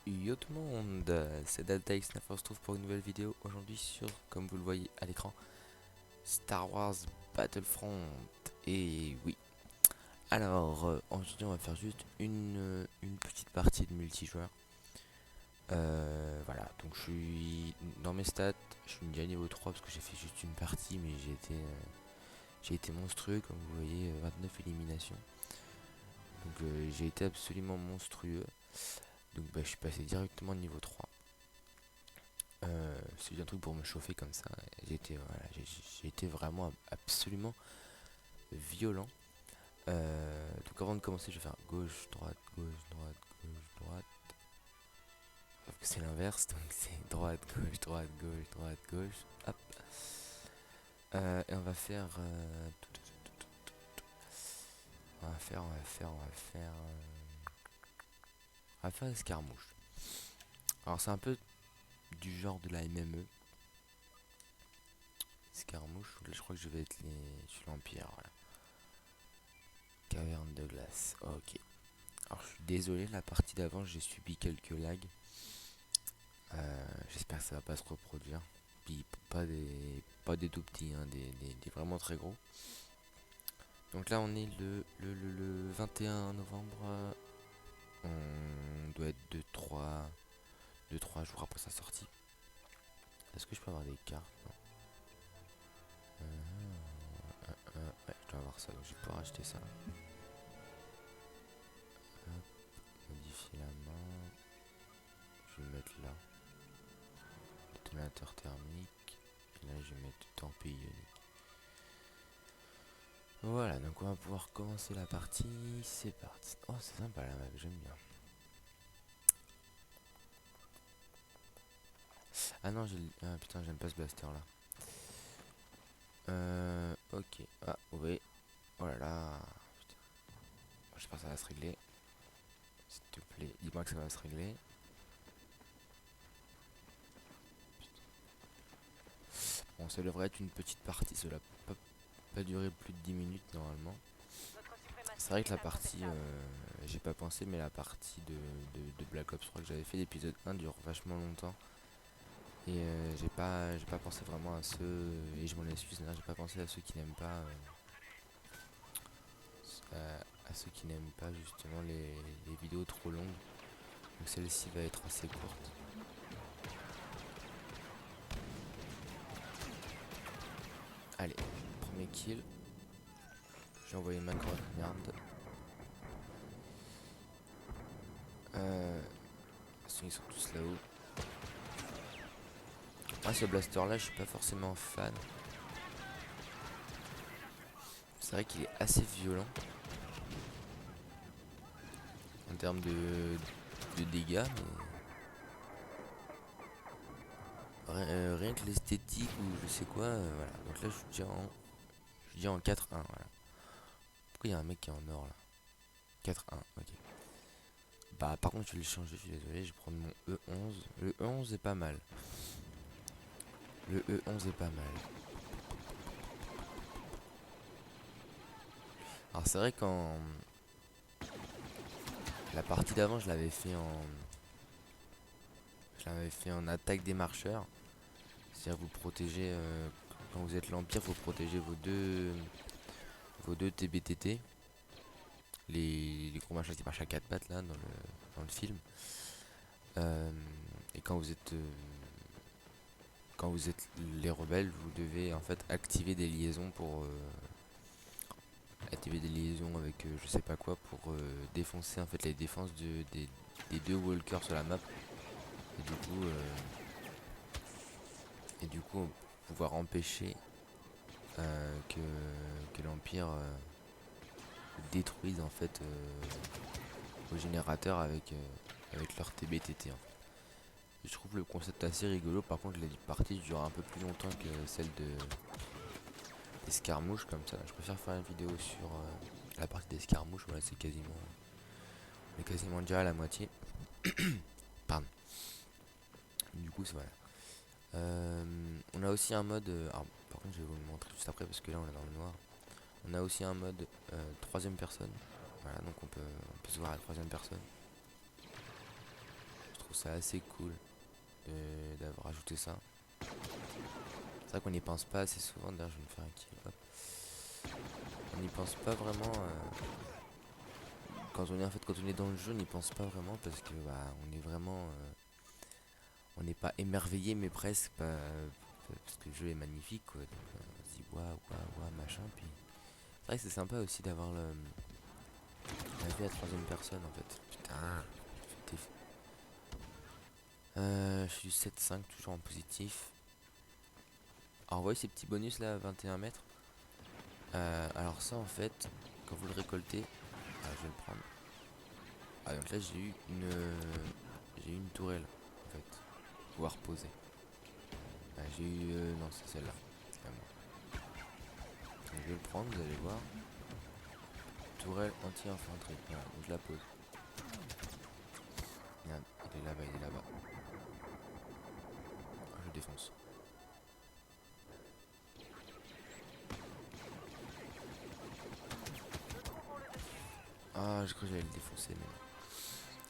Yo tout le monde, c'est DeltaX9, on se retrouve pour une nouvelle vidéo aujourd'hui sur, comme vous le voyez à l'écran, Star Wars Battlefront. Et oui, alors aujourd'hui on va faire juste une petite partie de multijoueur. Voilà, donc je suis dans mes stats, je suis déjà niveau 3 parce que j'ai fait juste une partie, mais j'ai été monstrueux comme vous voyez, 29 éliminations. Donc j'ai été absolument monstrueux. Donc je suis passé directement au niveau 3. C'est un truc pour me chauffer comme ça. J'ai été vraiment absolument violent. Donc avant de commencer, je vais faire gauche, droite, gauche, droite, gauche, droite. Sauf que c'est l'inverse, donc c'est droite, gauche, droite, gauche, droite, gauche. Hop. Et on va faire, on va faire, on va faire escarmouche. Alors c'est un peu du genre de la MME. Escarmouche, là je crois que je vais être je suis l'Empire, voilà. Caverne de glace, ok. Alors je suis désolé, la partie d'avant j'ai subi quelques lags. J'espère que ça va pas se reproduire. Puis pas des tout petits, hein, des vraiment très gros. Donc là on est le 21 novembre. On doit être 2-3 jours après sa sortie. Est-ce que je peux avoir des cartes? Non. Ouais, je dois avoir ça, donc je vais pouvoir acheter ça. Hop, modifier la main. Je vais le mettre là. Détonateur thermique. Et là je vais mettre tempête ionique. Voilà, donc on va pouvoir commencer la partie. C'est parti. Oh, c'est sympa la map, j'aime bien. Ah non, ah putain, j'aime pas ce blaster là. Ok. Ah, oui. Oh là là. Putain. J'espère que ça va se régler. S'il te plaît, dis-moi que ça va se régler. Bon, ça devrait être une petite partie. Cela peut pas durer plus de 10 minutes normalement. C'est vrai que la partie, j'ai pas pensé, mais la partie de Black Ops 3 que j'avais fait, l'épisode 1 dure vachement longtemps. Et j'ai pas pensé vraiment à ceux, et je m'en excuse, j'ai pas pensé à ceux qui n'aiment pas, à ceux qui n'aiment pas justement les vidéos trop longues. Donc celle-ci va être assez courte. Allez, premier kill. J'ai envoyé ma grenade. Ils sont tous là-haut. Ah, ce blaster là, je suis pas forcément fan. C'est vrai qu'il est assez violent en termes de dégâts, mais rien que l'esthétique ou je sais quoi, voilà. Donc là, je suis déjà en 4-1, voilà. Pourquoi il y a un mec qui est en or là? 4-1, ok. Bah, par contre, je vais le changer, je suis désolé, je vais prendre mon E11. Le E11 est pas mal. Le E11 est pas mal. Alors, c'est vrai qu'en la partie d'avant, je l'avais fait en attaque des marcheurs. C'est-à-dire vous protégez, quand vous êtes l'Empire, vous protégez vos deux TBTT. Les gros machins qui marchent à 4 pattes là dans le film. Et quand vous êtes les rebelles, vous devez en fait activer des liaisons pour activer des liaisons avec je sais pas quoi pour défoncer en fait les défenses des deux walkers sur la map. Et du coup pouvoir empêcher que l'Empire détruise en fait vos générateurs avec leur TBTT en fait. Je trouve le concept assez rigolo. Par contre, les parties durent un peu plus longtemps que celle d'escarmouche comme ça. Je préfère faire une vidéo sur la partie d'escarmouche. Voilà, on est quasiment déjà à la moitié. Pardon. Du coup, c'est voilà. On a aussi un mode. Alors, par contre, je vais vous le montrer juste après parce que là, on est dans le noir. On a aussi un mode troisième personne. Voilà, donc on peut se voir à la troisième personne. Je trouve ça assez cool d'avoir ajouté ça. C'est vrai qu'on n'y pense pas assez souvent. D'ailleurs, je vais me faire un kill. Hop. On n'y pense pas vraiment. Quand on est dans le jeu, on n'y pense pas vraiment parce que on est vraiment, on n'est pas émerveillé, mais presque, parce que le jeu est magnifique, quoi. Donc on se dit waouh, waouh, waouh, machin. Puis c'est vrai que c'est sympa aussi d'avoir la vue à troisième personne en fait. Putain, t'es- je suis 7-5 toujours en positif. Alors, vous voyez ces petits bonus là à 21 mètres. Alors ça en fait, quand vous le récoltez, je vais le prendre. Ah donc là j'ai eu une tourelle en fait, pouvoir poser. J'ai eu non c'est celle-là. C'est à moi. Donc, je vais le prendre, vous allez voir. Tourelle anti-infanterie. Voilà, donc je la pose. Regarde, il est là-bas, il est là-bas. Je défonce. Ah, je crois que j'allais le défoncer, mais non.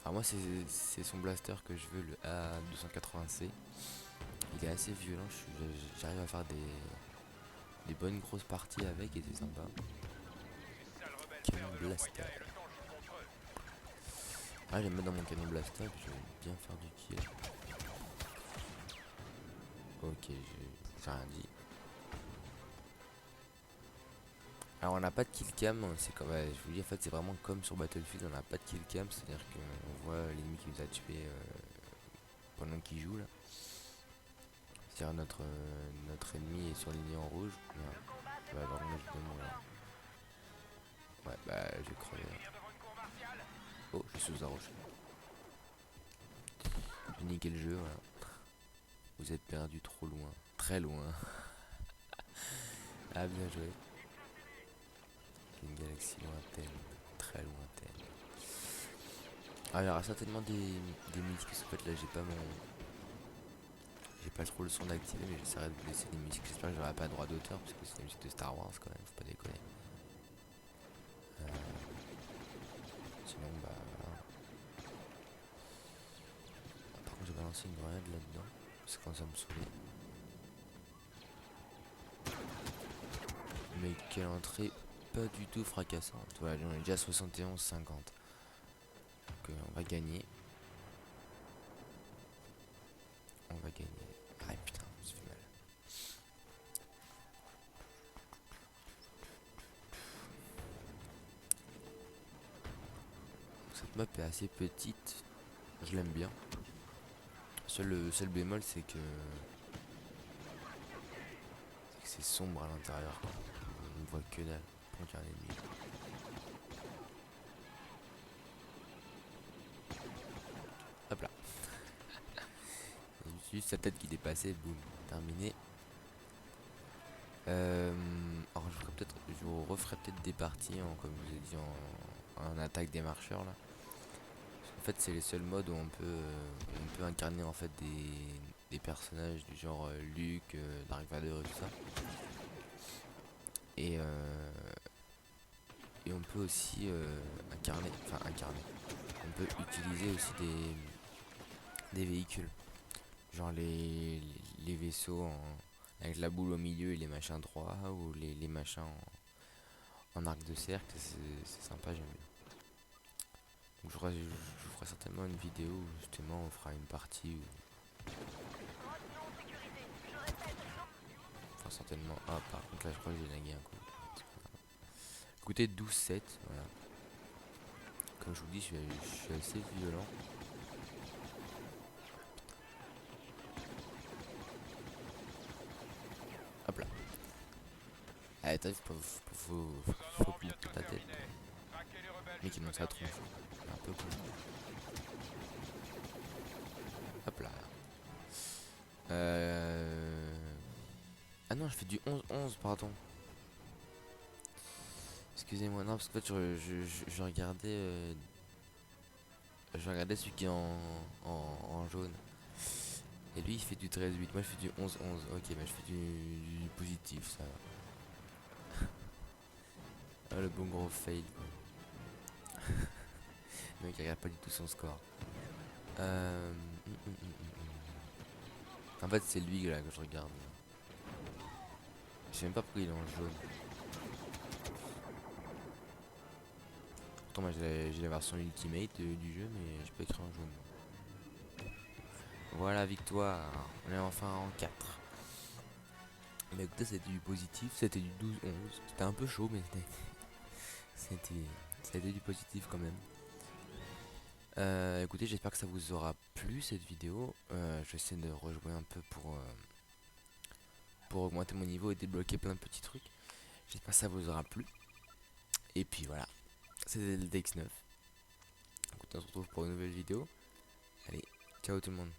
Alors moi c'est son blaster que je veux, le A280C. Il est assez violent, j'arrive à faire des bonnes grosses parties avec et c'est sympa. Canon blaster. Ah, je vais me mettre dans mon canon blaster puis je vais bien faire du kill. Ok, j'ai rien dit. Alors on n'a pas de kill cam, c'est comme, je vous dis en fait c'est vraiment comme sur Battlefield, on n'a pas de kill cam, c'est-à-dire qu'on voit l'ennemi qui nous a tué pendant qu'il joue là. C'est-à-dire notre ennemi est surligné en rouge. Merde. Bah par contre je vais mourir. Ouais bah je vais crever là. Oh je suis sous un rocher. J'ai niqué le jeu voilà. Vous êtes perdu trop loin. Très loin. Ah bien joué. Une galaxie lointaine. Très lointaine. Ah il y aura certainement des musiques parce qu'en fait là j'ai pas trop le son d'activer mais j'essaierai de vous laisser des musiques. J'espère que j'aurai pas droit d'auteur parce que c'est des musiques de Star Wars quand même, faut pas déconner. Euh, Sinon voilà. Par contre j'ai balancé une grenade là-dedans. C'est quand ça me saouler. Mais quelle entrée pas du tout fracassante. Voilà, on est déjà à 71-50. Donc on va gagner. On va gagner. Ah putain, ça fait mal. Cette map est assez petite. Je l'aime bien. Seul bémol c'est que c'est sombre à l'intérieur. On ne voit que dalle. Pour qu'il y a un ennemi. Hop là. Juste sa tête qui dépassait, boum, terminé. Alors je vous referai peut-être des parties, comme je vous ai dit, en attaque des marcheurs là. En fait, c'est les seuls modes où on peut incarner en fait des personnages du genre Luke, Dark Vador et tout ça. Et, euh, et on peut aussi incarner. On peut utiliser aussi des véhicules, genre les vaisseaux avec la boule au milieu et les machins droits, ou les machins en arc de cercle, c'est sympa, j'aime bien. Donc je ferai certainement une vidéo où justement on fera une partie où. Enfin certainement. Ah par contre là je crois que j'ai lagué un coup. Écoutez 12-7, voilà. Comme je vous dis je suis assez violent. Hop là. Allez t'as vu faut plus monter ta tête. Mais qui monte sa tronche. C'est un peu con. Hop là. Ah non je fais du 11-11 pardon. Excusez-moi, non, parce que en fait, je regardais celui qui est en jaune. Et lui, il fait du 13-8. Moi, je fais du 11-11. Ok, mais je fais du positif, ça va. Ah, le bon gros fail. Le mec il regarde pas du tout son score. En fait c'est lui là que je regarde. Je sais même pas pourquoi il est en jaune. Pourtant moi j'ai la version ultimate du jeu mais je peux écrire en jaune. Voilà victoire. On est enfin en 4. Mais écoutez c'était du positif, c'était du 12-11. C'était un peu chaud mais c'était du positif quand même. Écoutez, j'espère que ça vous aura plu cette vidéo. Je vais essayer de rejouer un peu pour augmenter mon niveau et débloquer plein de petits trucs. J'espère que ça vous aura plu. Et puis voilà, c'était le DX9. Écoutez, on se retrouve pour une nouvelle vidéo. Allez, ciao tout le monde.